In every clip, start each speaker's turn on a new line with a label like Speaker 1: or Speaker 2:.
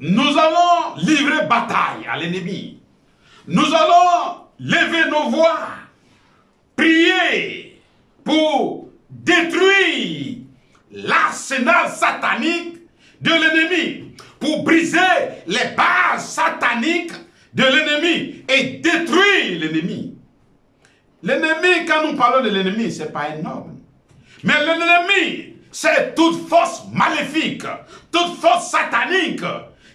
Speaker 1: Nous allons livrer bataille à l'ennemi. Nous allons lever nos voix, prier pour détruire l'arsenal satanique de l'ennemi, pour briser les bases sataniques de l'ennemi et détruire l'ennemi. L'ennemi, quand nous parlons de l'ennemi, ce n'est pas énorme. Mais l'ennemi, c'est toute force maléfique, toute force satanique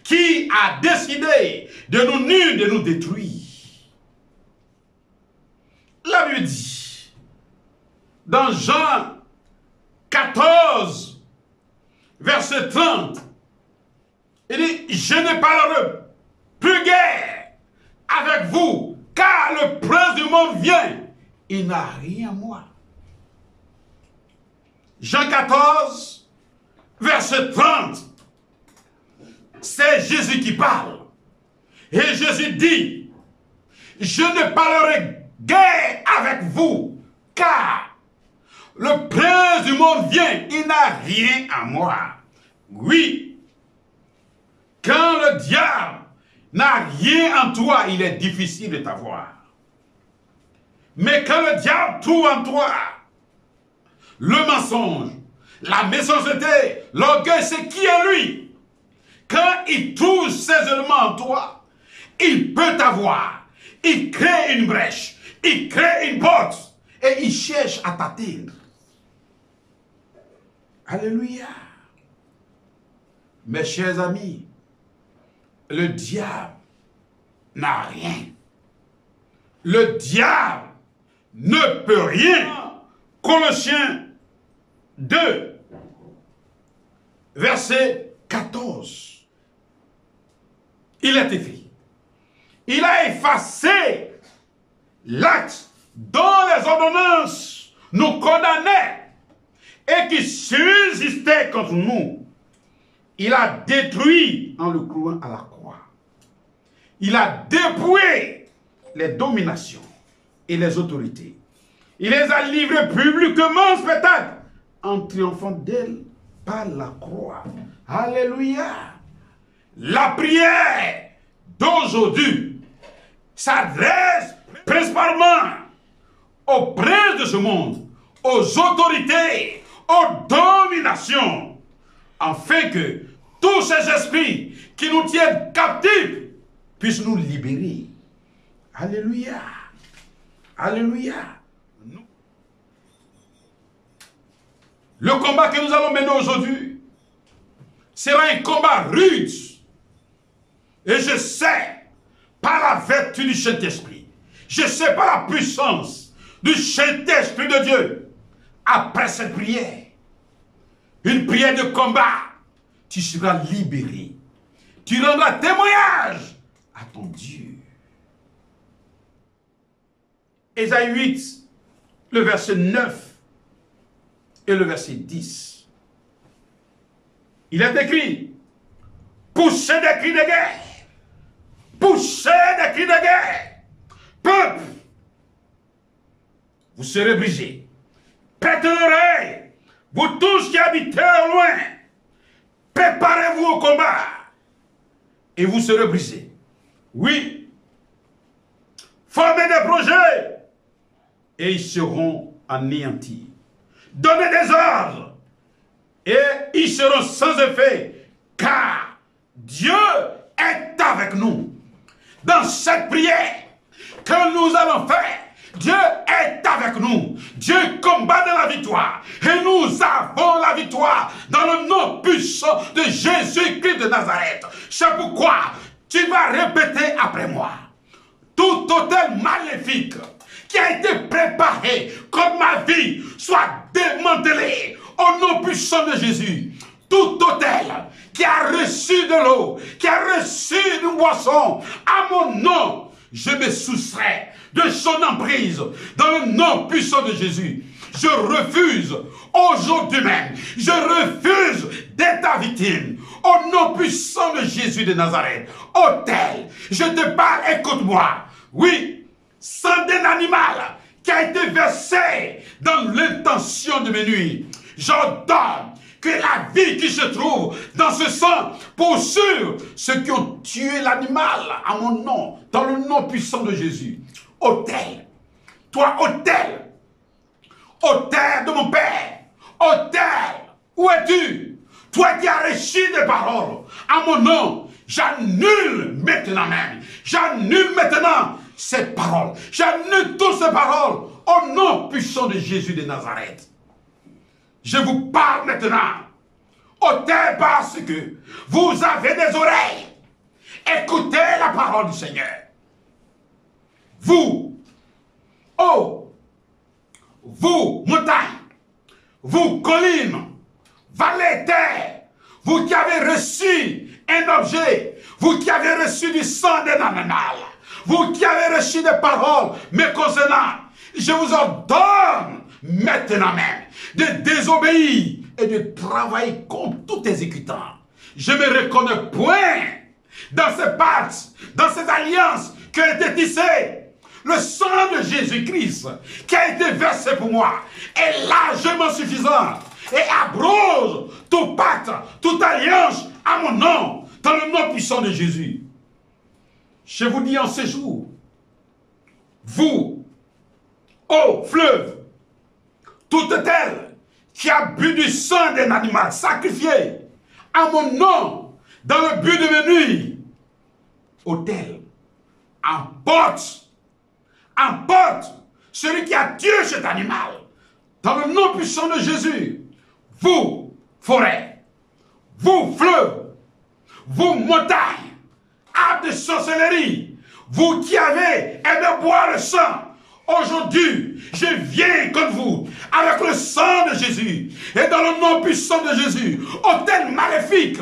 Speaker 1: qui a décidé de nous nuire, de nous détruire. La Bible dit, dans Jean 14, verset 30, il dit, je ne parlerai plus guère avec vous, car le prince du monde vient, il n'a rien à moi. Jean 14, verset 30, c'est Jésus qui parle. Et Jésus dit, je ne parlerai guère avec vous, car le prince du monde vient, il n'a rien à moi. Oui, quand le diable n'a rien en toi, il est difficile de t'avoir. Mais quand le diable trouve en toi le mensonge, la méchanceté, l'orgueil, c'est qui est lui? Quand il trouve ces éléments en toi, il peut t'avoir. Il crée une brèche, il crée une porte et il cherche à t'atteindre. Alléluia. Mes chers amis, le diable n'a rien. Le diable ne peut rien. Colossiens 2, verset 14. Il est écrit. Il a effacé l'acte dont les ordonnances nous condamnaient et qui subsistait contre nous. Il a détruit en le clouant à la croix. Il a dépouillé les dominations et les autorités. Il les a livrées publiquement en spectacle en triomphant d'elles par la croix. Alléluia. La prière d'aujourd'hui s'adresse principalement aux princes de ce monde, aux autorités, aux dominations, afin que tous ces esprits qui nous tiennent captifs puissent nous libérer. Alléluia. Alléluia. Le combat que nous allons mener aujourd'hui sera un combat rude. Et je sais, par la vertu du Saint-Esprit, je sais par la puissance du Saint-Esprit de Dieu, après cette prière, une prière de combat, tu seras libéré. Tu rendras témoignage à ton Dieu. Ésaïe 8, le verset 9 et le verset 10. Il est écrit, poussez des cris de guerre, poussez des cris de guerre, peuple, vous serez brisés. Prêtez l'oreille, vous tous qui habitez au loin, préparez-vous au combat et vous serez brisés. Oui, formez des projets et ils seront anéantis. Donnez des ordres et ils seront sans effet, car Dieu est avec nous. Dans cette prière que nous allons faire, Dieu est avec nous. Dieu combat dans la victoire. Et nous avons la victoire dans le nom puissant de Jésus-Christ de Nazareth. C'est pourquoi tu vas répéter après moi. Tout hôtel maléfique qui a été préparé contre ma vie soit démantelé au nom puissant de Jésus. Tout hôtel qui a reçu de l'eau, qui a reçu une boisson, à mon nom, je me soustrais de son emprise dans le nom puissant de Jésus. Je refuse aujourd'hui même, je refuse d'être ta victime. Au nom puissant de Jésus de Nazareth, autel, je te parle, écoute-moi. Oui, sang d'un animal qui a été versé dans l'intention de mes nuits. J'ordonne que la vie qui se trouve dans ce sang poursuit ceux qui ont tué l'animal à mon nom, dans le nom puissant de Jésus. Autel, toi autel, autel de mon Père, autel, où es-tu? Toi qui as reçu des paroles à mon nom, j'annule maintenant même, j'annule maintenant ces paroles, j'annule toutes ces paroles au nom puissant de Jésus de Nazareth. Je vous parle maintenant, autel, parce que vous avez des oreilles. Écoutez la parole du Seigneur. Vous, oh, vous, montagnes, vous, collines, vallées, terre, vous qui avez reçu un objet, vous qui avez reçu du sang d'un animal, vous qui avez reçu des paroles me concernant, je vous ordonne maintenant même de désobéir et de travailler contre tout exécutant. Je ne me reconnais point dans ces pactes, dans ces alliances qui ont été tissées. Le sang de Jésus-Christ qui a été versé pour moi est largement suffisant et abrose tout pacte, toute alliance à mon nom, dans le nom puissant de Jésus. Je vous dis en ce jour, vous, ô fleuve, toute telle qui a bu du sang d'un animal sacrifié à mon nom, dans le but de me nuire, autel, emporte celui qui a tué cet animal, dans le nom puissant de Jésus. Vous, forêt, vous, fleuve, vous, montagnes, arbres de sorcellerie, vous qui avez aimé boire le sang, aujourd'hui, je viens contre vous avec le sang de Jésus et dans le nom puissant de Jésus, autel maléfique,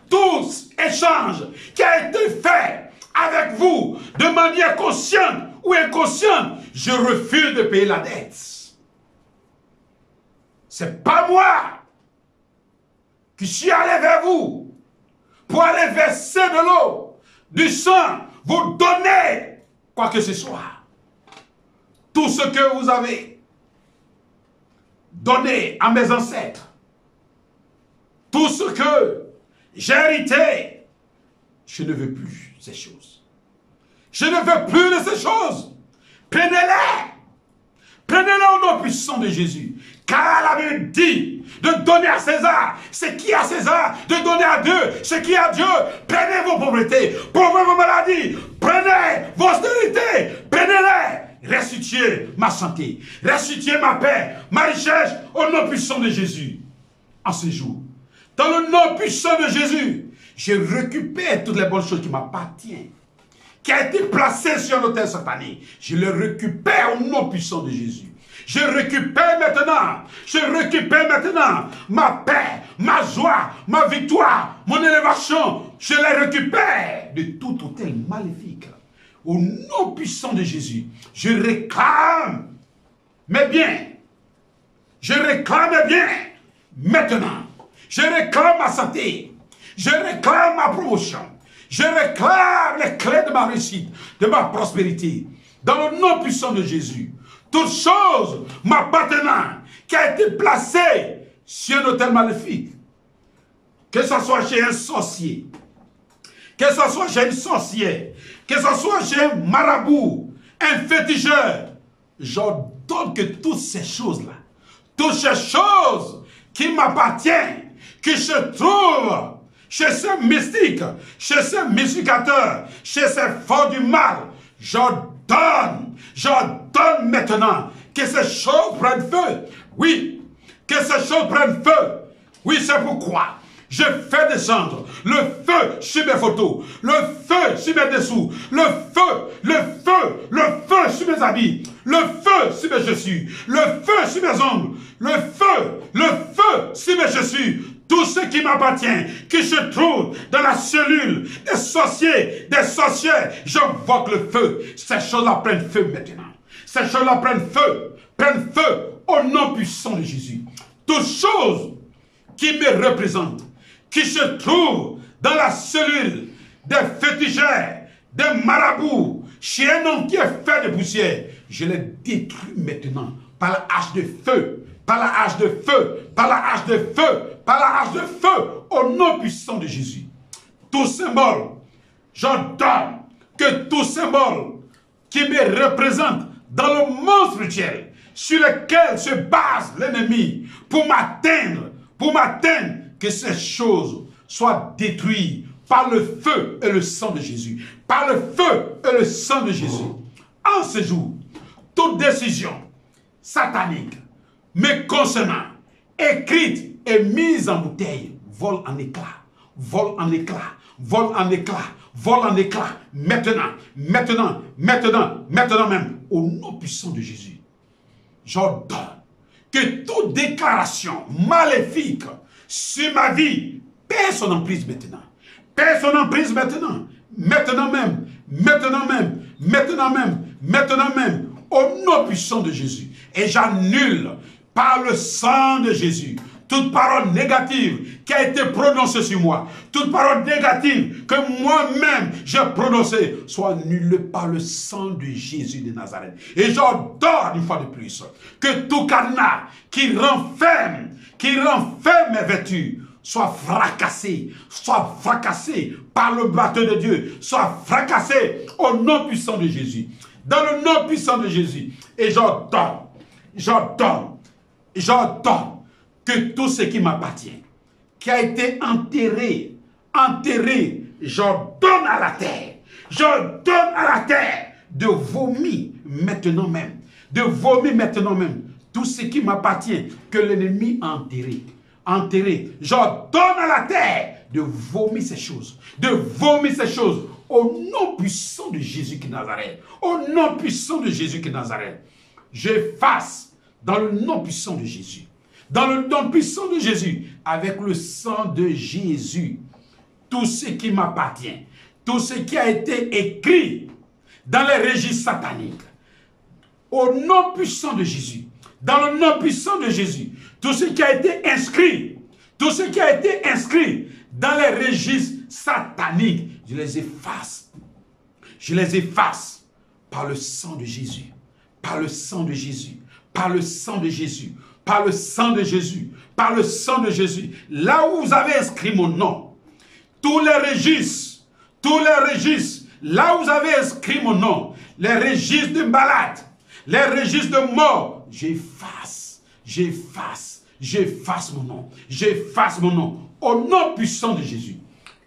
Speaker 1: tout échange qui a été fait avec vous de manière consciente ou inconsciente, je refuse de payer la dette. C'est pas moi qui suis allé vers vous pour aller verser de l'eau, du sang, vous donner quoi que ce soit. Tout ce que vous avez donné à mes ancêtres, tout ce que j'ai hérité, je ne veux plus ces choses. Je ne veux plus de ces choses. Prenez-les. Prenez-les au nom puissant de Jésus. Car la Bible dit de donner à César ce qui est à César, de donner à Dieu ce qui est à Dieu. Prenez vos pauvretés, prenez vos maladies, prenez vos austérités, prenez-les. Restituez ma santé, restituez ma paix, ma richesse au nom puissant de Jésus. En ce jour, dans le nom puissant de Jésus, je récupère toutes les bonnes choses qui m'appartiennent, qui a été placé sur l'autel satanique. Je le récupère au nom puissant de Jésus. Je récupère maintenant ma paix, ma joie, ma victoire, mon élévation. Je les récupère de tout autel maléfique. Au nom puissant de Jésus, je réclame mes biens. Je réclame mes biens maintenant. Je réclame ma santé. Je réclame ma promotion. Je réclame les clés de ma réussite, de ma prospérité. Dans le nom puissant de Jésus, toute chose m'appartenant qui a été placée sur un autel maléfique, que ce soit chez un sorcier, que ce soit chez une sorcière, que ce soit chez un marabout, un féticheur, j'ordonne que toutes ces choses-là, toutes ces choses qui m'appartiennent, qui se trouvent chez ces mystiques, chez ces mystificateurs, chez ces forts du mal, j'ordonne maintenant que ces choses prennent feu. Oui, que ces choses prennent feu. Oui, c'est pourquoi je fais descendre le feu sur mes photos, le feu sur mes dessous, le feu sur mes habits, le feu sur mes chaussures, le feu sur mes ongles, le feu sur mes chaussures. Tout ce qui m'appartient, qui se trouve dans la cellule des sorciers, des sorcières, j'invoque le feu. Ces choses-là prennent feu maintenant. Ces choses-là prennent feu au nom puissant de Jésus. Toutes choses qui me représentent, qui se trouvent dans la cellule des féticheurs, des marabouts, chez un homme qui est fait de poussière, je les détruis maintenant par la hache de feu par la hache de feu, par la hache de feu, par la hache de feu, au nom puissant de Jésus. Tout symbole, j'ordonne que tout symbole qui me représente dans le monde spirituel, sur lequel se base l'ennemi pour m'atteindre, que ces choses soient détruites par le feu et le sang de Jésus. Par le feu et le sang de Jésus. En ce jour, toute décision satanique me concernant, écrite et mise en bouteille, vole en éclats, vole en éclats, vole en éclats, vole en éclats, maintenant, maintenant, maintenant, maintenant même, au nom puissant de Jésus. J'ordonne que toute déclaration maléfique sur ma vie perd son emprise maintenant. Perd son emprise maintenant. Maintenant même, maintenant même, maintenant même, maintenant même, au nom puissant de Jésus. Et j'annule par le sang de Jésus toute parole négative qui a été prononcée sur moi, toute parole négative que moi-même j'ai prononcée, soit annulée par le sang de Jésus de Nazareth. Et j'ordonne une fois de plus que tout cadenas qui renferme mes vertus, soit fracassé par le bâton de Dieu, soit fracassé au nom puissant de Jésus. Dans le nom puissant de Jésus. Et j'ordonne que tout ce qui m'appartient, qui a été enterré, j'ordonne à la terre de vomir maintenant même, tout ce qui m'appartient, que l'ennemi a enterré. J'ordonne à la terre de vomir ces choses, au nom puissant de Jésus qui Nazareth, au nom puissant de Jésus qui Nazareth. J'efface dans le nom puissant de Jésus, avec le sang de Jésus, tout ce qui m'appartient, tout ce qui a été écrit dans les registres sataniques, au nom puissant de Jésus, dans le nom puissant de Jésus, tout ce qui a été inscrit, dans les registres sataniques, je les efface par le sang de Jésus, par le sang de Jésus, par le sang de Jésus, par le sang de Jésus, par le sang de Jésus. Là où vous avez inscrit mon nom, tous les registres, là où vous avez inscrit mon nom, les registres de malades, les registres de mort, j'efface mon nom, au nom puissant de Jésus.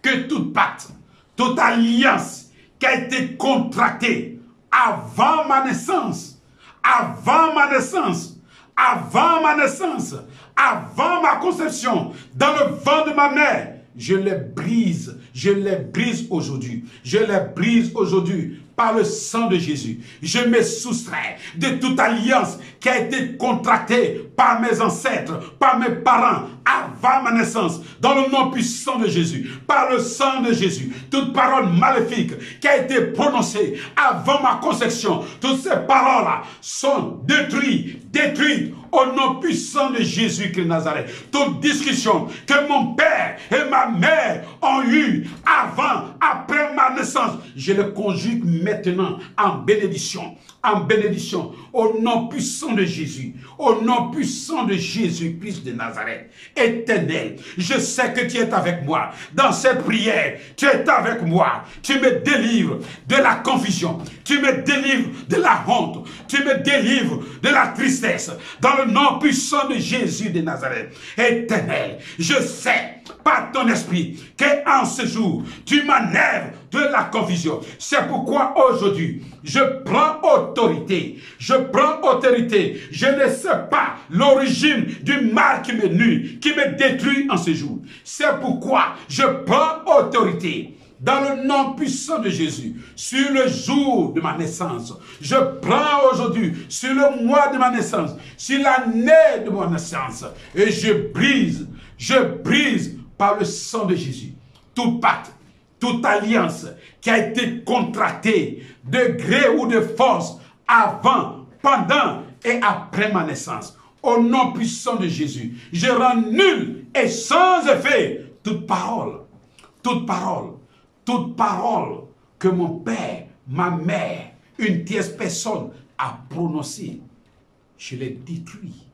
Speaker 1: Que toute pacte, toute alliance qui a été contractée avant ma naissance, avant ma conception, dans le ventre de ma mère, je les brise aujourd'hui. Par le sang de Jésus, je me soustrais de toute alliance qui a été contractée par mes ancêtres, par mes parents, avant ma naissance, dans le nom puissant de Jésus, par le sang de Jésus. Toute parole maléfique qui a été prononcée avant ma conception, toutes ces paroles-là sont détruites au nom puissant de Jésus-Christ de Nazareth. Toute discussion que mon père et ma mère ont eue après ma naissance, je le conjugue maintenant en bénédiction, au nom puissant de Jésus, au nom puissant de Jésus-Christ de Nazareth. Éternel, je sais que tu es avec moi dans cette prière, tu es avec moi, tu me délivres de la confusion, tu me délivres de la honte, tu me délivres de la tristesse, dans le nom puissant de Jésus de Nazareth. Éternel, je sais par ton esprit qu'en ce jour, tu m'enlèves de la confusion. C'est pourquoi aujourd'hui, je prends autorité. Je ne sais pas l'origine du mal qui me nuit, qui me détruit en ce jour. C'est pourquoi je prends autorité. Dans le nom puissant de Jésus, sur le jour de ma naissance, je prends aujourd'hui, sur le mois de ma naissance, sur l'année de ma naissance, et je brise par le sang de Jésus, tout pacte, toute alliance qui a été contractée de gré ou de force avant, pendant et après ma naissance. Au nom puissant de Jésus, je rends nul et sans effet toute parole que mon père, ma mère, une tierce personne a prononcée. Je les détruis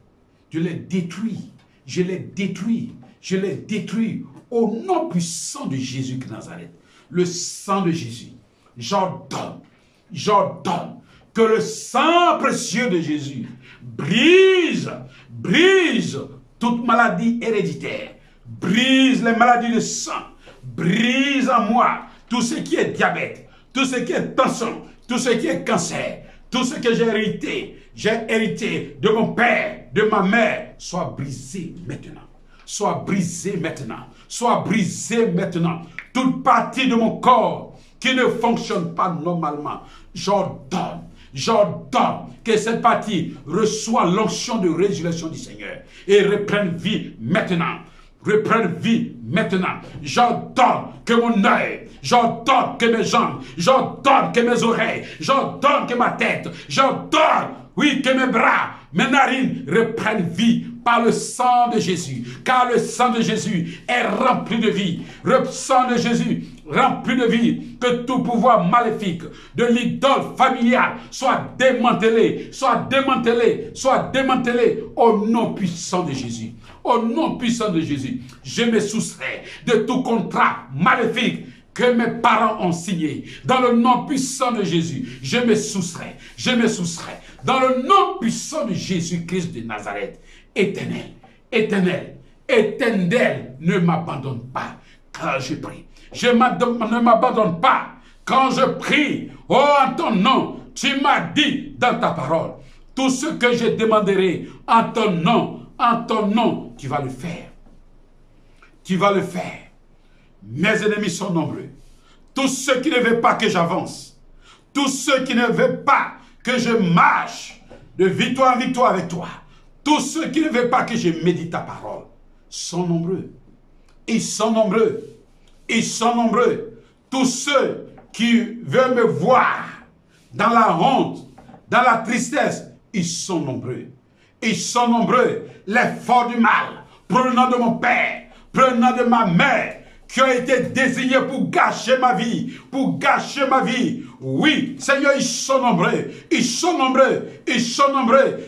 Speaker 1: je les détruis, je les détruis, je les détruis au nom puissant de Jésus de Nazareth. Le sang de Jésus, j'ordonne que le sang précieux de Jésus brise toute maladie héréditaire, brise les maladies de sang, brise en moi tout ce qui est diabète, tout ce qui est tension, tout ce qui est cancer, tout ce que j'ai hérité de mon père, de ma mère, soit brisé maintenant. Soit brisé maintenant. Soit brisé maintenant. Toute partie de mon corps qui ne fonctionne pas normalement, j'ordonne que cette partie reçoit l'onction de résurrection du Seigneur et reprenne vie maintenant. Reprenne vie maintenant. J'ordonne que mon œil, j'ordonne que mes jambes, j'ordonne que mes oreilles, j'ordonne que ma tête, j'ordonne, oui, que mes bras, mes narines reprennent vie par le sang de Jésus. Car le sang de Jésus est rempli de vie. Le sang de Jésus rempli de vie. Que tout pouvoir maléfique de l'idole familiale soit démantelé, soit démantelé, soit démantelé au nom puissant de Jésus. Au nom puissant de Jésus, je me soustrais de tout contrat maléfique que mes parents ont signé. Dans le nom puissant de Jésus, je me soustrais. Dans le nom puissant de Jésus-Christ de Nazareth. Éternel, éternel, éternel, ne m'abandonne pas quand je prie. Ne m'abandonne pas quand je prie. Oh, en ton nom, tu m'as dit dans ta parole, tout ce que je demanderai en ton nom, tu vas le faire. Tu vas le faire. Mes ennemis sont nombreux. Tous ceux qui ne veulent pas que j'avance, tous ceux qui ne veulent pas que je marche de victoire en victoire avec toi, tous ceux qui ne veulent pas que je médite ta parole, sont nombreux. Ils sont nombreux. Ils sont nombreux. Tous ceux qui veulent me voir dans la honte, dans la tristesse, ils sont nombreux. Ils sont nombreux. Les forts du mal, provenant de mon père, provenant de ma mère, qui ont été désignés pour gâcher ma vie, Oui, Seigneur, ils sont nombreux,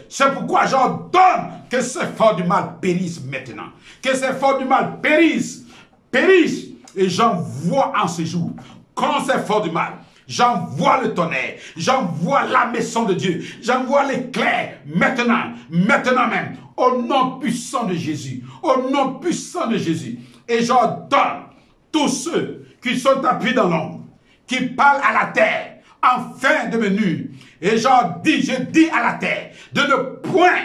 Speaker 1: C'est pourquoi j'ordonne que ces forts du mal périssent maintenant. Que ces forts du mal périssent. Et j'envoie en ce jour, quand ces forts du mal, j'envoie le tonnerre, j'envoie la maison de Dieu, j'envoie l'éclair maintenant même, au nom puissant de Jésus, Et j'ordonne tous ceux qui sont appuyés dans l'ombre, qui parlent à la terre, afin de me nuire. Et je dis à la terre de ne point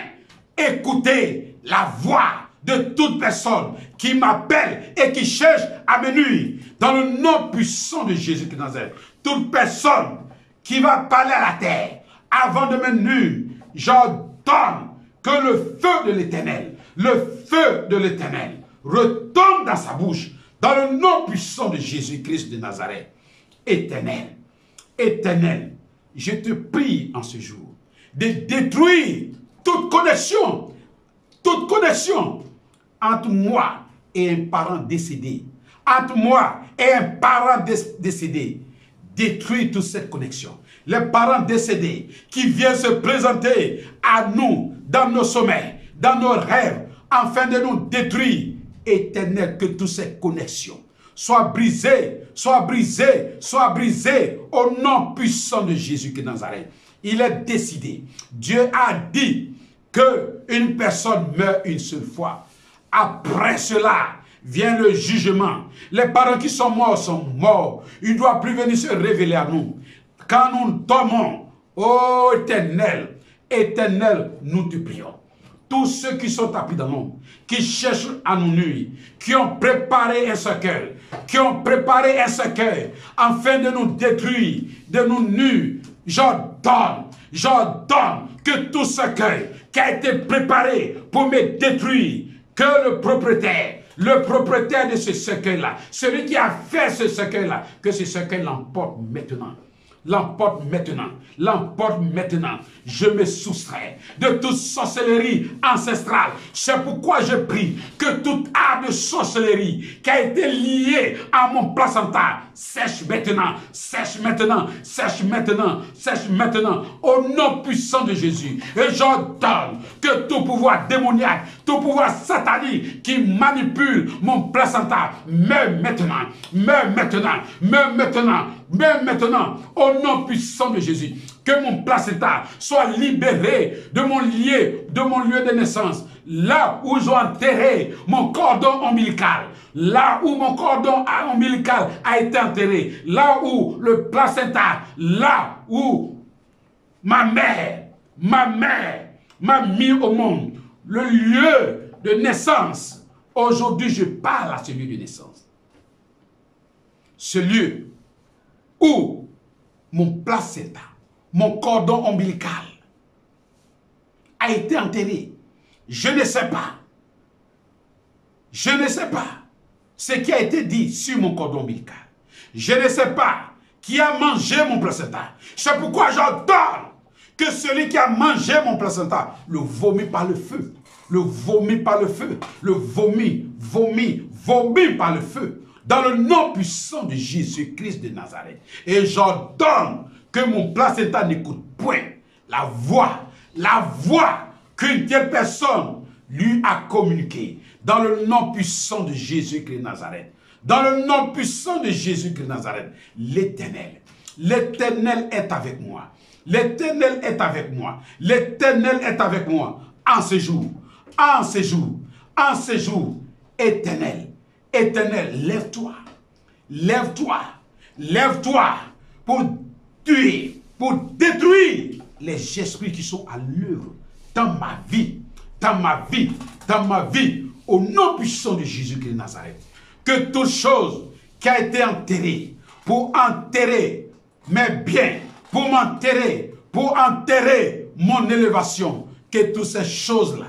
Speaker 1: écouter la voix de toute personne qui m'appelle et qui cherche à me nuire. Dans le nom puissant de Jésus de Nazareth, toute personne qui va parler à la terre avant de me nuire, j'ordonne que le feu de l'Éternel, retombe dans sa bouche, dans le nom puissant de Jésus-Christ de Nazareth. Éternel, je te prie en ce jour de détruire toute connexion entre moi et un parent décédé. Détruire toute cette connexion. Les parents décédés qui viennent se présenter à nous dans nos sommeils, dans nos rêves, afin de nous détruire. Éternel, que toutes ces connexions soient brisées au nom puissant de Jésus de Nazareth. Il est décidé. Dieu a dit qu'une personne meurt une seule fois. Après cela, vient le jugement. Les parents qui sont morts. Ils ne doivent plus venir se révéler à nous. Quand nous tombons, ô Éternel, nous te prions. Tous ceux qui sont tapis dans l'ombre, qui cherchent à nous nuire, qui ont préparé un cercueil, afin de nous détruire, de nous nuire, j'ordonne que tout cercueil qui a été préparé pour me détruire, que le propriétaire de ce cercueil-là, celui qui a fait ce cercueil-là, que ce cercueil l'emporte maintenant. L'emporte maintenant. L'emporte maintenant. Je me soustrais de toute sorcellerie ancestrale. C'est pourquoi je prie que toute art de sorcellerie qui a été liée à mon placenta sèche maintenant, sèche maintenant, sèche maintenant, sèche maintenant, au nom puissant de Jésus. Et j'ordonne que tout pouvoir démoniaque, tout pouvoir satanique qui manipule mon placenta, meurt maintenant, meurt maintenant, meurt maintenant, meurt maintenant, au nom puissant de Jésus. Que mon placenta soit libéré de mon lieu de naissance. Là où j'ai enterré mon cordon ombilical, là où mon cordon ombilical a été enterré, là où le placenta, là où ma mère m'a mis au monde, le lieu de naissance. Aujourd'hui, je parle à ce lieu de naissance. Ce lieu où mon placenta, mon cordon ombilical a été enterré. Je ne sais pas. Je ne sais pas ce qui a été dit sur mon cordon ombilical. Je ne sais pas qui a mangé mon placenta. C'est pourquoi j'ordonne que celui qui a mangé mon placenta le vomit par le feu. Le vomit par le feu. Le vomit par le feu. Dans le nom puissant de Jésus-Christ de Nazareth. Et j'ordonne que mon placenta n'écoute point la voix qu'une telle personne lui a communiquée. Dans le nom puissant de Jésus-Christ de Nazareth. Dans le nom puissant de Jésus-Christ de Nazareth. L'Éternel est avec moi. L'Éternel est avec moi. L'Éternel est avec moi. En ce jour, Éternel, lève-toi. Lève-toi pour tuer, pour détruire les esprits qui sont à l'œuvre dans ma vie, au nom puissant de Jésus-Christ de Nazareth. Que toute chose qui a été enterrée pour enterrer mes biens, pour enterrer mon élévation, que toutes ces choses-là,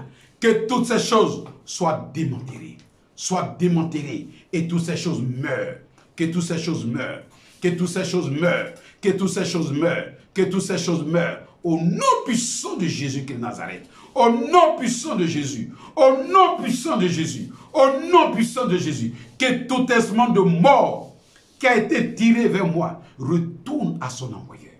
Speaker 1: soient démantelées, et toutes ces choses meurent, que toutes ces choses meurent, au nom puissant de Jésus-Christ de Nazareth, au nom puissant de Jésus, que tout instrument de mort qui a été tiré vers moi retourne à son envoyeur,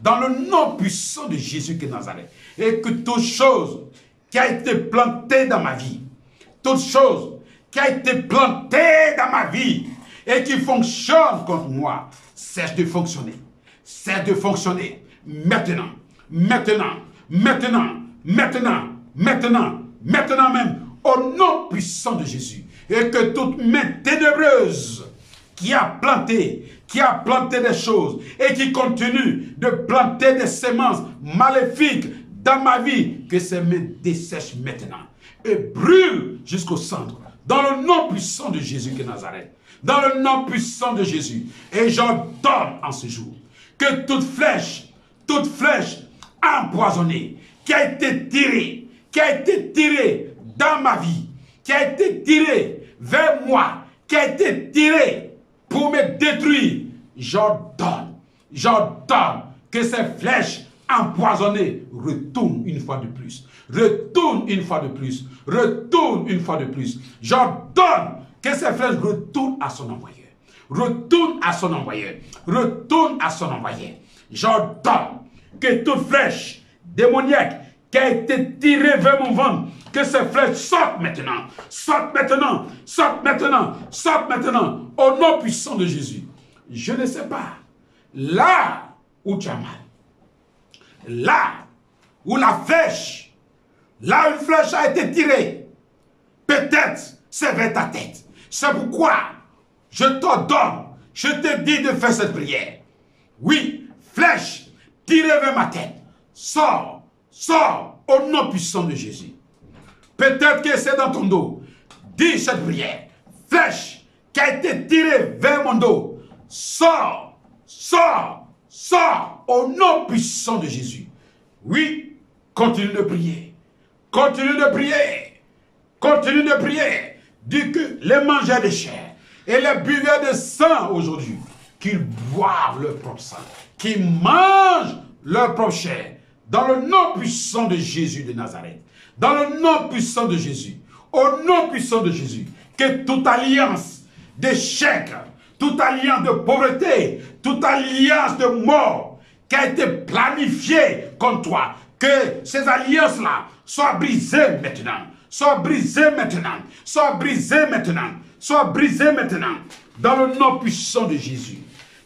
Speaker 1: dans le nom puissant de Jésus-Christ de Nazareth, et que toute chose qui a été plantée dans ma vie, et qui fonctionne contre moi, cesse de fonctionner maintenant même, au nom puissant de Jésus, et que toute main ténébreuse qui a planté des choses et qui continue de planter des semences maléfiques dans ma vie, que ces mains dessèchent maintenant et brûlent jusqu'au centre, dans le nom puissant de Jésus de Nazareth, dans le nom puissant de Jésus. Et j'ordonne en ce jour que toute flèche empoisonnée qui a été tirée dans ma vie, qui a été tirée vers moi, qui a été tirée pour me détruire, j'ordonne que ces flèches empoisonnées retournent une fois de plus. J'ordonne que ces flèches retournent à son envoyeur. J'ordonne que toute flèche démoniaque qui a été tirée vers mon ventre, que ces flèches sortent maintenant, au nom puissant de Jésus. Je ne sais pas, là où tu as mal, là où une flèche a été tirée, peut-être c'est vers ta tête. C'est pourquoi je t'ordonne, je te dis de faire cette prière. Oui, flèche tirée vers ma tête, sors au nom puissant de Jésus. Peut-être que c'est dans ton dos. Dis cette prière. Flèche qui a été tirée vers mon dos, sors au nom puissant de Jésus. Oui, continue de prier. Dis que les mangeurs de chair et les buveurs de sang aujourd'hui, qu'ils boivent leur propre sang, qu'ils mangent leur propre chair, dans le nom puissant de Jésus de Nazareth, dans le nom puissant de Jésus, au nom puissant de Jésus, que toute alliance d'échec, toute alliance de pauvreté, toute alliance de mort qui a été planifiée contre toi, que ces alliances-là soient brisées maintenant, soient brisées maintenant, soient brisées maintenant, soient brisées maintenant, dans le nom puissant de Jésus,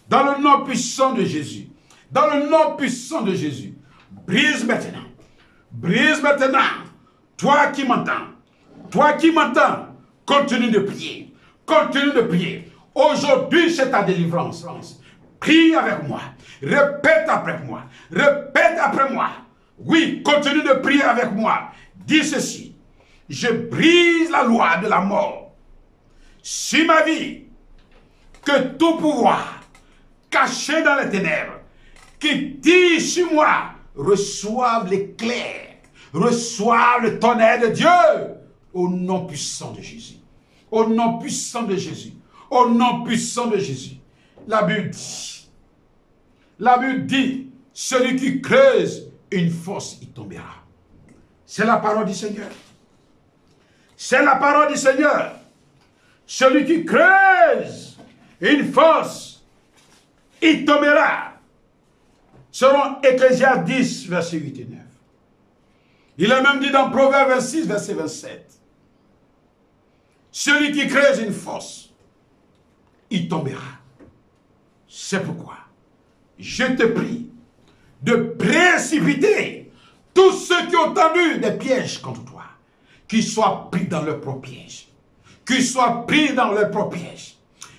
Speaker 1: dans le nom puissant de Jésus, dans le nom puissant de Jésus. Brise maintenant, toi qui m'entends, continue de prier, continue de prier. Aujourd'hui, c'est ta délivrance. Prie avec moi, répète après moi. Oui, continue de prier avec moi. Dis ceci: je brise la loi de la mort sur ma vie, que tout pouvoir caché dans les ténèbres qui tire sur moi reçoivent l'éclair, reçoivent le tonnerre de Dieu, au nom puissant de Jésus. Au nom puissant de Jésus. Au nom puissant de Jésus. La Bible dit, celui qui creuse une fosse, il tombera. C'est la parole du Seigneur. C'est la parole du Seigneur. Celui qui creuse une fosse, il tombera. Selon Ecclésiaste 10, verset 8 et 9. Il est même dit dans Proverbe 26, verset 27. Celui qui creuse une fosse, il tombera. C'est pourquoi je te prie de précipiter tous ceux qui ont tendu des pièges contre toi, qu'ils soient pris dans leur propre piège, qu'ils soient pris dans leur propre piège,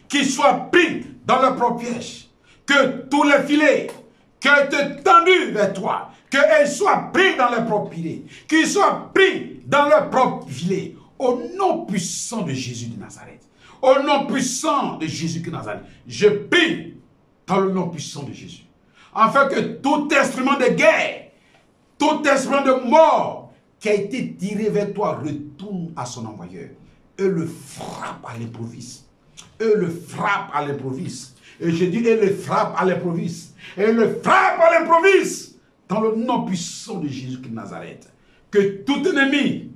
Speaker 1: qu'ils soient pris dans leur propre piège, que tous les filets qui ont été tendus vers toi, qu'ils soient pris dans leur propre filet, qu'ils soient pris dans leur propre filet, au nom puissant de Jésus de Nazareth. Au nom puissant de Jésus de Nazareth, je prie dans le nom puissant de Jésus, afin que tout instrument de guerre, tout instrument de mort qui a été tiré vers toi retourne à son envoyeur. Et le frappe à l'improviste. Et le frappe à l'improviste. Et je dis, et le frappe à l'improviste. Et le frappe à l'improviste. Dans le nom puissant de Jésus de Nazareth. Que tout ennemi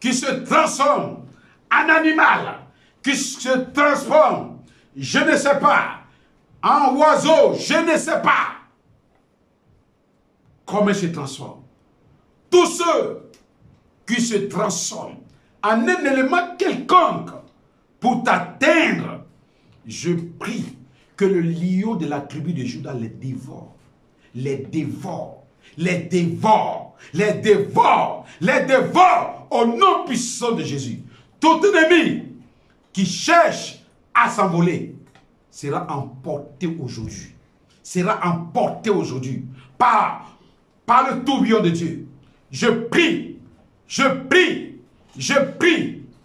Speaker 1: qui se transforme en animal, qui se transforme, je ne sais pas, en oiseau, je ne sais pas comment il se transforme. Tous ceux qui se transforment en un élément quelconque pour t'atteindre, je prie que le lion de la tribu de Juda les dévore, les dévore, les dévore, les dévore, les dévore au nom puissant de Jésus. Tout ennemi qui cherche à s'envoler sera emporté aujourd'hui. Sera emporté aujourd'hui par le tourbillon de Dieu. Je prie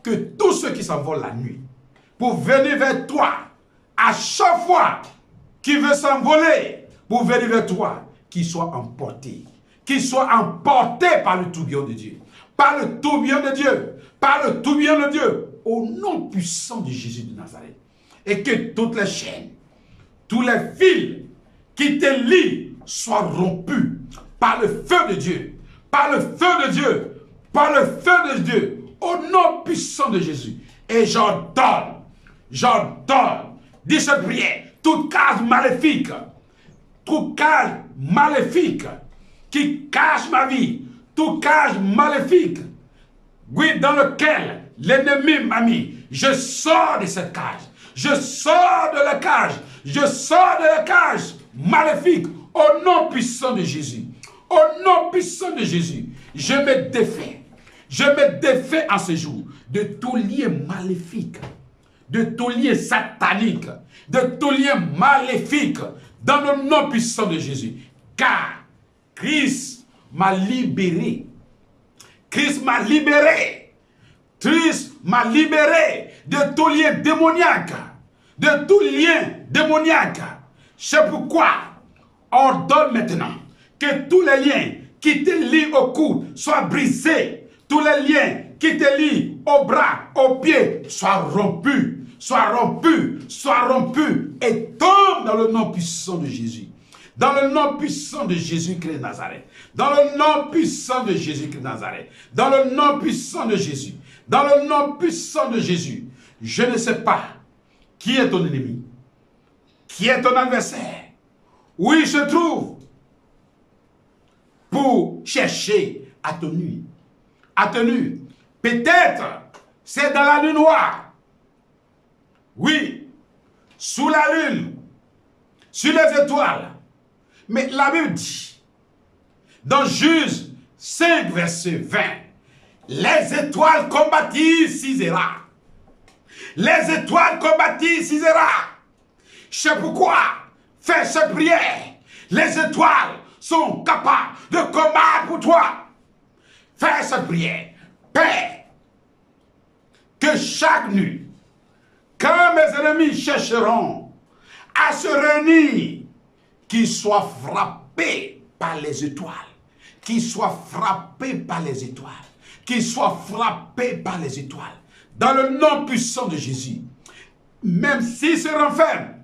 Speaker 1: que tous ceux qui s'envolent la nuit pour venir vers toi, à chaque fois qu'ils veulent s'envoler pour venir vers toi, qu'ils soient emportés. Qu'ils soient emportés par le tourbillon de Dieu. Par le tourbillon de Dieu. Par le tourbillon de Dieu. Au nom puissant de Jésus de Nazareth. Et que toutes les chaînes, tous les fils qui te lient soient rompus par le feu de Dieu. Par le feu de Dieu. Par le feu de Dieu. Au nom puissant de Jésus. Et j'ordonne, dis cette prière, toute case maléfique qui cache ma vie, toute case maléfique, oui, dans lequel l'ennemi m'a mis, je sors de cette cage, je sors de la cage, je sors de la cage maléfique, au nom puissant de Jésus, au nom puissant de Jésus, je me défais en ce jour de tout lien maléfique, de tout lien satanique, de tout lien maléfique, dans le nom puissant de Jésus. Car Christ m'a libéré. Christ m'a libéré. Christ m'a libéré de tout lien démoniaque. De tout lien démoniaque. C'est pourquoi ordonne maintenant que tous les liens qui te lient au cou soient brisés. Tous les liens qui te lient au bras, aux pieds, soient rompus. soit rompu, et tombe dans le nom puissant de Jésus. Dans le nom puissant de Jésus-Christ de Nazareth. Dans le nom puissant de Jésus-Christ de Nazareth. Dans le nom puissant de Jésus. Dans le nom puissant de Jésus. Je ne sais pas qui est ton ennemi, qui est ton adversaire, où il se trouve pour chercher à te nuire. À te nuire. Peut-être c'est dans la nuit noire. Oui, sous la lune, sur les étoiles. Mais la Bible dit, dans Juge 5, verset 20, les étoiles combattirent Sisera. Les étoiles combattirent Sisera. C'est pourquoi, fais cette prière. Les étoiles sont capables de combattre pour toi. Fais cette prière. Père, que chaque nuit, quand mes ennemis chercheront à se réunir, qu'ils soient frappés par les étoiles. Qu'ils soient frappés par les étoiles. Qu'ils soient frappés par les étoiles. Dans le nom puissant de Jésus. Même s'ils se renferment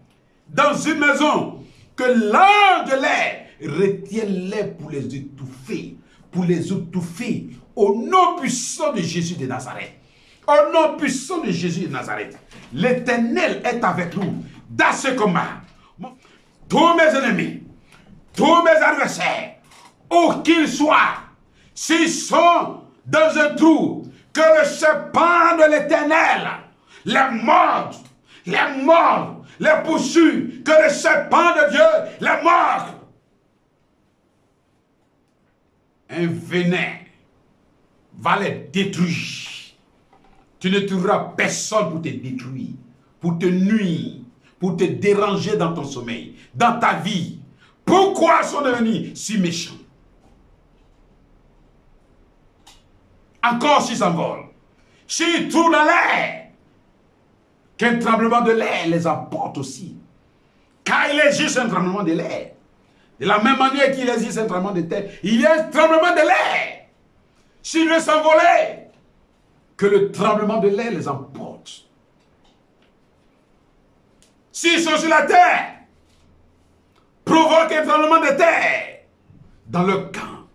Speaker 1: dans une maison, que l'ange de l'air retienne-les pour les étouffer. Pour les étouffer. Au nom puissant de Jésus de Nazareth. Au nom puissant de Jésus de Nazareth. L'Éternel est avec nous dans ce combat. Tous mes ennemis, tous mes adversaires, où qu'ils soient, s'ils sont dans un trou, que le serpent de l'Éternel les morde, les poursuit, que le serpent de Dieu les morde. Un venin va les détruire. Tu ne trouveras personne pour te détruire, pour te nuire, pour te déranger dans ton sommeil, dans ta vie. Pourquoi sont devenus si méchants? Encore s'ils s'envolent, s'ils trouvent dans l'air, qu'un tremblement de l'air les emporte aussi. Car il existe un tremblement de l'air. De la même manière qu'il existe un tremblement de terre, il y a un tremblement de l'air. S'ils veulent s'envoler, que le tremblement de l'air les emporte. S'ils sont sur la terre, provoque un tremblement de terre dans le camp.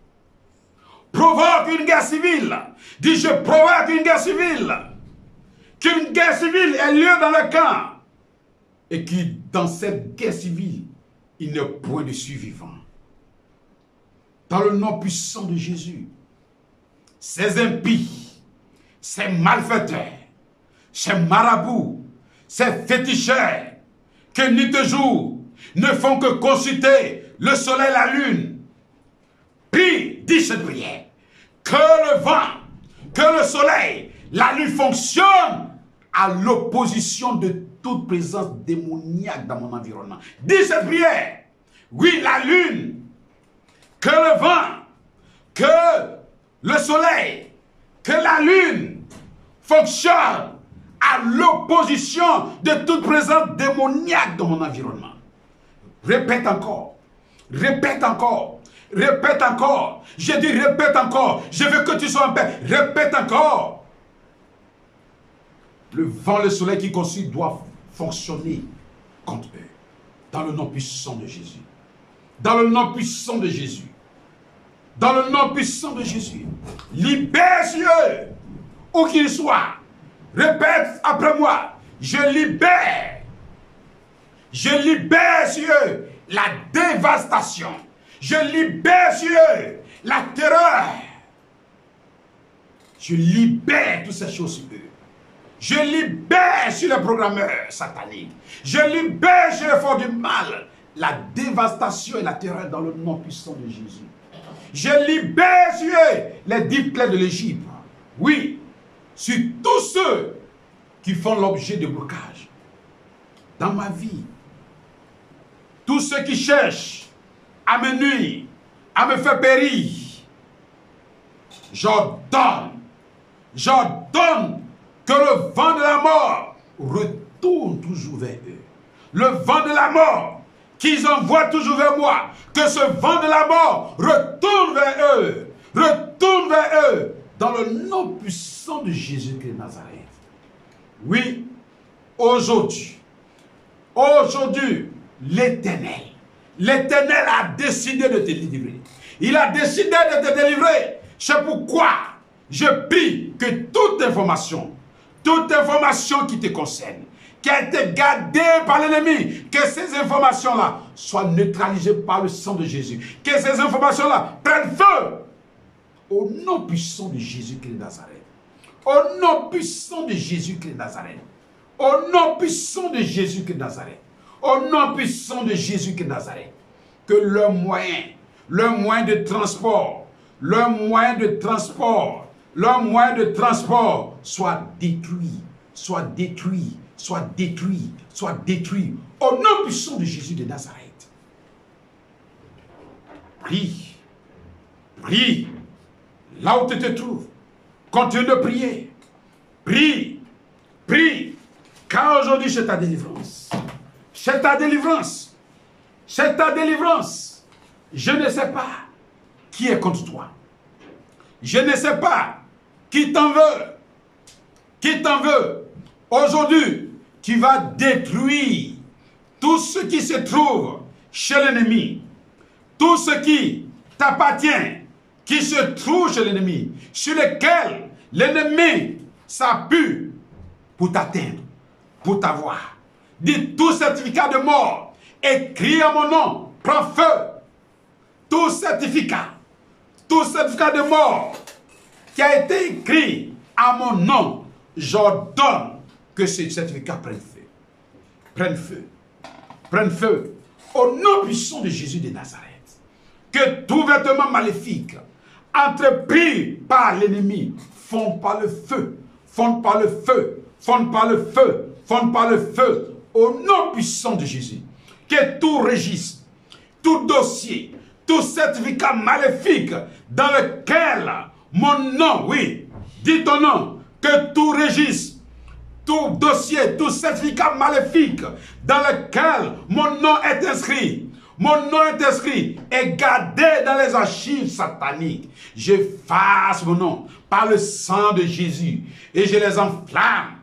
Speaker 1: Provoque une guerre civile. Dis, je provoque une guerre civile. Qu'une guerre civile ait lieu dans le camp. Et que dans cette guerre civile, il n'y a point de survivants. Dans le nom puissant de Jésus, ces impies, ces malfaiteurs, ces marabouts, ces féticheurs, que nuit et jour ne font que consulter le soleil et la lune. Prie, dis cette prière, que le vent, que le soleil, la lune fonctionne à l'opposition de toute présence démoniaque dans mon environnement. Dis cette prière. Oui, la lune, que le vent, que le soleil, que la lune fonctionne à l'opposition de toute présence démoniaque dans mon environnement. Répète encore. Répète encore. Répète encore. J'ai dit répète encore. Je veux que tu sois en paix. Répète encore. Le vent, le soleil qui consulte doivent fonctionner contre eux. Dans le nom puissant de Jésus. Dans le nom puissant de Jésus. Dans le nom puissant de Jésus. Libère sur eux, où qu'ils soient. Répète après moi. Je libère. Je libère sur eux la dévastation. Je libère sur eux la terreur. Je libère toutes ces choses sur eux. Je libère sur les programmeurs sataniques. Je libère sur les forces du mal la dévastation et la terreur dans le nom puissant de Jésus. Je libère sur eux les 10 plaies de l'Égypte. Oui, sur tous ceux qui font l'objet de blocage dans ma vie. Tous ceux qui cherchent à me nuire, à me faire périr. J'ordonne que le vent de la mort retourne toujours vers eux. Le vent de la mort qu'ils envoient toujours vers moi, que ce vent de la mort retourne vers eux. Retourne vers eux. Dans le nom puissant de Jésus-Christ de Nazareth. Oui, aujourd'hui, l'Éternel a décidé de te délivrer. Il a décidé de te délivrer. C'est pourquoi je prie que toute information qui te concerne, qui a été gardée par l'ennemi, que ces informations-là soient neutralisées par le sang de Jésus. Que ces informations-là prennent feu. Au nom puissant de Jésus-Christ de Nazareth. Au nom puissant de Jésus-Christ de Nazareth. Au nom puissant de Jésus-Christ de Nazareth. Au nom puissant de Jésus-Christ de Nazareth. Que le moyen de transport soit détruit. Au nom puissant de Jésus de Nazareth. Prie. Là où tu te trouves, continue de prier. Prie. Car aujourd'hui, c'est ta délivrance. C'est ta délivrance. Je ne sais pas qui est contre toi. Je ne sais pas qui t'en veut. Aujourd'hui, tu vas détruire tout ce qui se trouve chez l'ennemi. Tout ce qui t'appartient, qui se trouve chez l'ennemi, sur lequel l'ennemi s'appuie pour t'atteindre, pour t'avoir. Dis tout certificat de mort, écrit à mon nom, prends feu. Tout certificat de mort qui a été écrit à mon nom, j'ordonne que ce certificat prenne feu. Au nom puissant de Jésus de Nazareth. Que tout vêtement maléfique entrepris par l'ennemi fonde par le feu. Au nom puissant de Jésus. Que tout registre, tout dossier, tout certificat maléfique dans lequel mon nom, oui, dis ton nom, que tout registre, tout dossier, tout certificat maléfique dans lequel mon nom est inscrit, et gardé dans les archives sataniques. J'efface mon nom par le sang de Jésus et je les enflamme,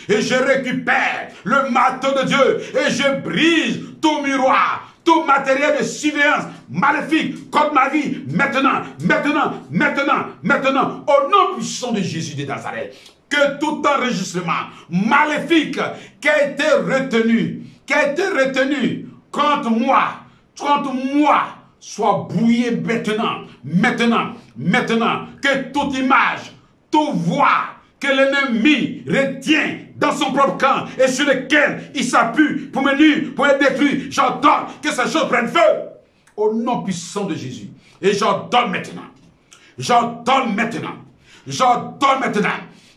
Speaker 1: et je récupère le marteau de Dieu et je brise tout miroir, tout matériel de surveillance maléfique contre ma vie, maintenant, au nom puissant de Jésus de Nazareth. Que tout enregistrement maléfique qui a été retenu contre moi, soit brouillé maintenant. Que toute image, toute voix que l'ennemi retient dans son propre camp et sur lequel il s'appuie pour me nuire, pour me détruire, j'ordonne que ces choses prennent feu. Au nom puissant de Jésus. Et j'ordonne maintenant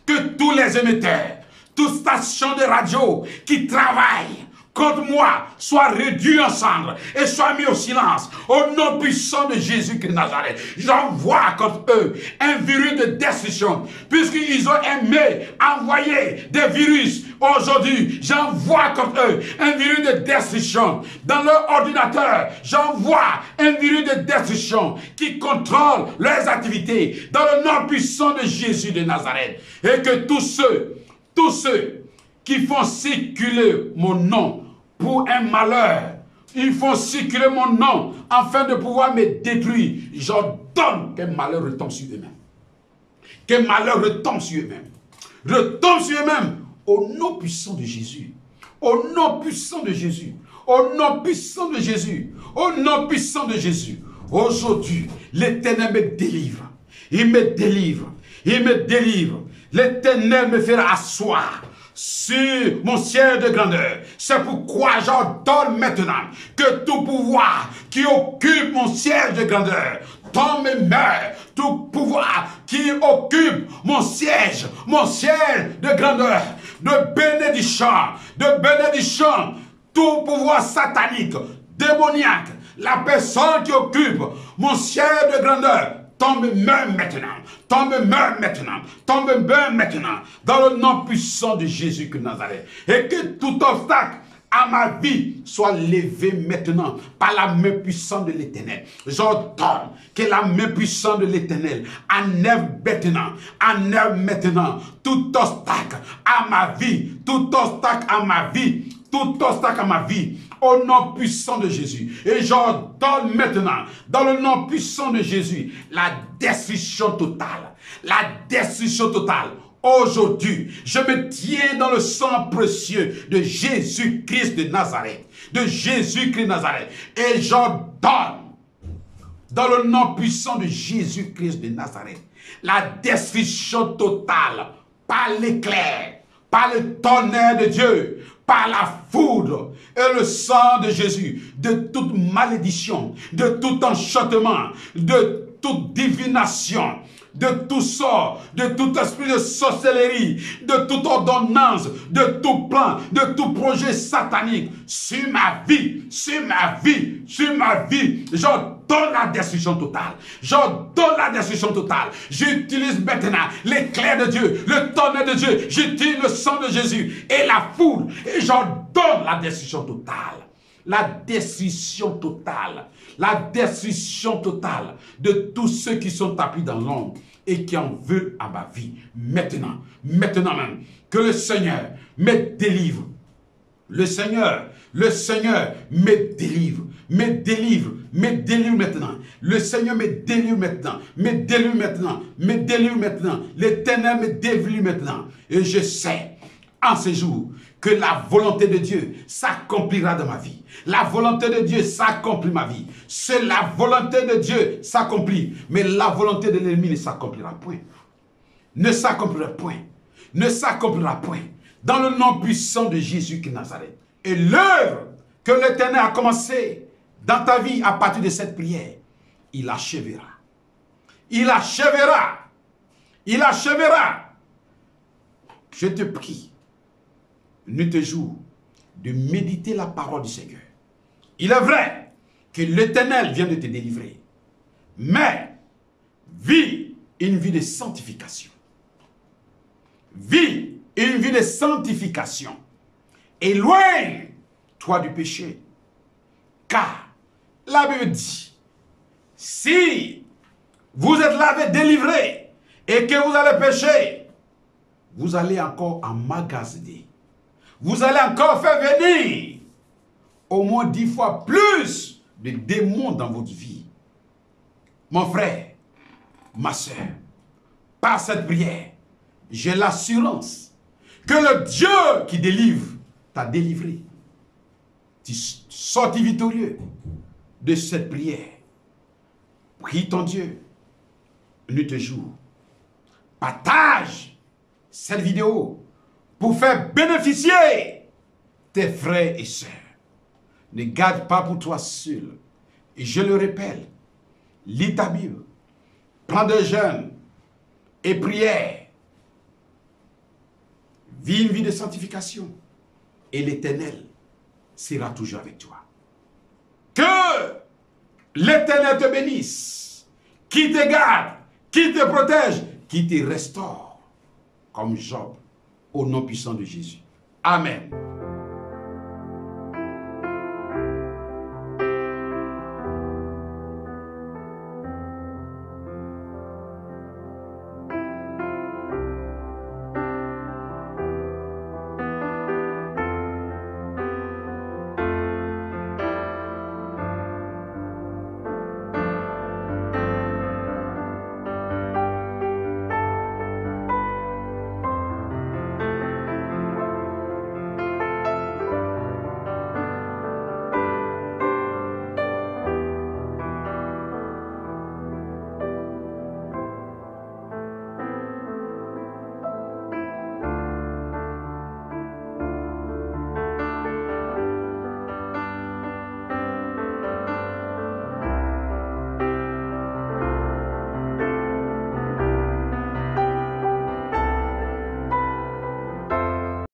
Speaker 1: que tous les émetteurs, toutes stations de radio qui travaillent contre moi soient réduits en cendres et soient mis au silence. Au nom puissant de Jésus-Christ de Nazareth, j'envoie contre eux un virus de destruction. Puisqu'ils ont aimé envoyer des virus, aujourd'hui, j'envoie contre eux un virus de destruction. Dans leur ordinateur, j'envoie un virus de destruction qui contrôle leurs activités. Dans le nom puissant de Jésus de Nazareth. Et que tous ceux qui font circuler mon nom pour un malheur, ils font circuler mon nom afin de pouvoir me détruire. J'ordonne qu'un malheur retombe sur eux-mêmes. Retombe sur eux-mêmes. Au nom puissant de Jésus. Aujourd'hui, l'Éternel me délivre. Il me délivre. L'Éternel me fera asseoir sur mon siège de grandeur. C'est pourquoi j'ordonne maintenant que tout pouvoir qui occupe mon siège de grandeur tombe et meurt. Tout pouvoir qui occupe mon siège de grandeur, de bénédiction, tout pouvoir satanique, démoniaque, la personne qui occupe mon siège de grandeur, tombe et meurt maintenant, dans le nom puissant de Jésus de Nazareth. Et que tout obstacle à ma vie soit levé maintenant par la main puissante de l'Éternel. J'ordonne que la main puissante de l'Éternel enlève maintenant tout obstacle à ma vie, tout obstacle à ma vie, tout obstacle à ma vie, au nom puissant de Jésus. Et j'ordonne maintenant, dans le nom puissant de Jésus, la destruction totale. La destruction totale. Aujourd'hui, je me tiens dans le sang précieux de Jésus-Christ de Nazareth. De Jésus-Christ de Nazareth. Et j'ordonne, dans le nom puissant de Jésus-Christ de Nazareth, la destruction totale par l'éclair, par le tonnerre de Dieu, par la foudre et le sang de Jésus, de toute malédiction, de tout enchantement, de toute divination, de tout sort, de tout esprit de sorcellerie, de toute ordonnance, de tout plan, de tout projet satanique sur ma vie, sur ma vie, sur ma vie. J'ordonne la destruction totale. J'ordonne la destruction totale. J'utilise maintenant l'éclair de Dieu, le tonnerre de Dieu. J'utilise le sang de Jésus et la foudre. Et j'ordonne la destruction totale. La destruction totale. La destruction totale de tous ceux qui sont tapis dans l'ombre et qui en veulent à ma vie. Maintenant même, que le Seigneur me délivre. Le Seigneur me délivre maintenant. Le Seigneur me délivre maintenant. L'Éternel me délivre maintenant. Et je sais, en ce jour, que la volonté de Dieu s'accomplira dans ma vie. La volonté de Dieu s'accomplit ma vie. C'est la volonté de Dieu s'accomplit. Mais la volonté de l'ennemi ne s'accomplira point. Ne s'accomplira point. Ne s'accomplira point. Dans le nom puissant de Jésus de Nazareth. Et l'œuvre que l'Éternel a commencée dans ta vie à partir de cette prière, il achèvera. Il achèvera. Il achèvera. Je te prie, nuit et jour, de méditer la parole du Seigneur. Il est vrai que l'Éternel vient de te délivrer, mais vis une vie de sanctification. Vis une vie de sanctification. Éloigne-toi du péché. Car la Bible dit, si vous êtes lavé, délivré, et que vous allez pécher, vous allez encore emmagasiner. Vous allez encore faire venir au moins 10 fois plus de démons dans votre vie. Mon frère, ma soeur, par cette prière, j'ai l'assurance que le Dieu qui délivre t'a délivré. Tu sortis victorieux de cette prière. Prie ton Dieu, nuit et jour. Partage cette vidéo pour faire bénéficier tes frères et sœurs. Ne garde pas pour toi seul. Et je le répète, lis ta Bible, prends des jeûnes et prière. Vis une vie de sanctification et l'Éternel sera toujours avec toi. Que l'Éternel te bénisse, qui te garde, qui te protège, qui te restaure, comme Job, au nom puissant de Jésus. Amen.